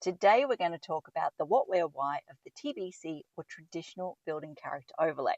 Today we're going to talk about the what, where, why of the TBC or traditional building character overlay.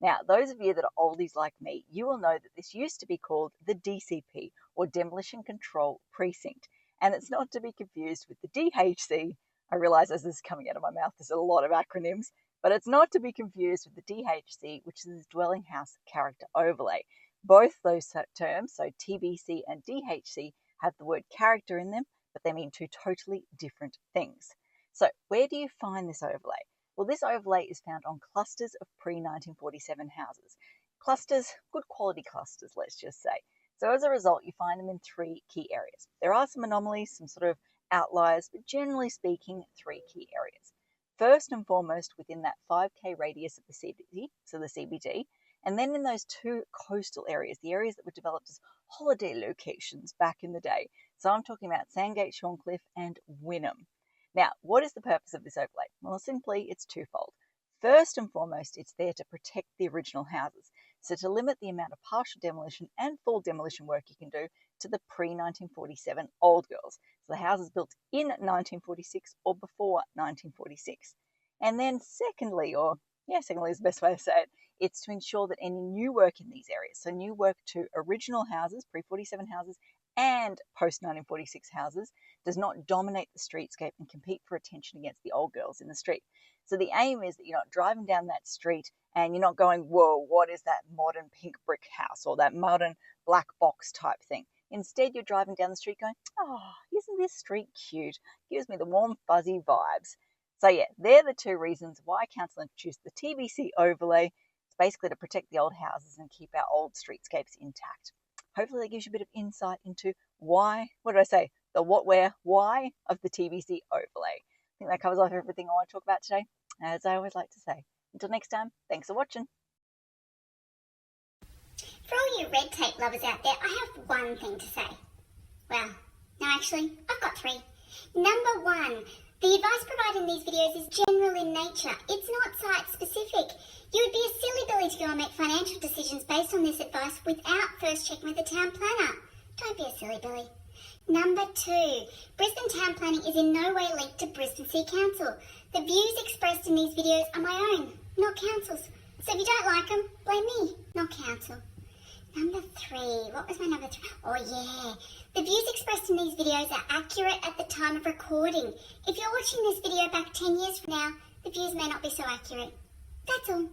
Now, those of you that are oldies like me, you will know that this used to be called the DCP or Demolition Control Precinct. And it's not to be confused with the DHC. I realize as this is coming out of my mouth, there's a lot of acronyms, but it's not to be confused with the DHC, which is the Dwelling House Character Overlay. Both those terms, so TBC and DHC, have the word character in them, but they mean two totally different things. So where do you find this overlay? Well, this overlay is found on clusters of pre-1947 houses. Clusters, good quality clusters, let's just say. So as a result, you find them in three key areas. There are some anomalies, some sort of outliers, but generally speaking, three key areas. First and foremost, within that 5K radius of the CBD, so the CBD, and then in those two coastal areas, the areas that were developed as holiday locations back in the day. So I'm talking about Sandgate, Shorncliffe and Wynnum. Now, what is the purpose of this overlay? Well, simply, it's twofold. First and foremost, it's there to protect the original houses. So to limit the amount of partial demolition and full demolition work you can do to the pre-1947 old girls. So the houses built in 1946 or before 1946. And then secondly is the best way to say it, it's to ensure that any new work in these areas, so new work to original houses, pre-47 houses, and post-1946 houses, does not dominate the streetscape and compete for attention against the old girls in the street. So the aim is that you're not driving down that street and you're not going, whoa, what is that modern pink brick house or that modern black box type thing? Instead, you're driving down the street going, oh, isn't this street cute? Gives me the warm, fuzzy vibes. So yeah, they're the two reasons why council introduced the TBC overlay. It's basically to protect the old houses and keep our old streetscapes intact. Hopefully that gives you a bit of insight into why, the what, where, why of the TBC overlay. I think that covers off everything I want to talk about today, as I always like to say. Until next time, thanks for watching. For all you red tape lovers out there, I have one thing to say. Well, no, actually, I've got three. Number one, the advice provided in these videos is general in nature. It's not site-specific. You would be a silly Billy to go and make financial decisions based on this advice without first checking with the town planner. Don't be a silly Billy. Number two, Brisbane town planning is in no way linked to Brisbane City Council. The views expressed in these videos are my own, not council's. So if you don't like them, blame me, not council. Number three, what was my number three? Oh yeah, the views expressed in these videos are accurate at the time of recording. If you're watching this video back 10 years from now, the views may not be so accurate. That's all.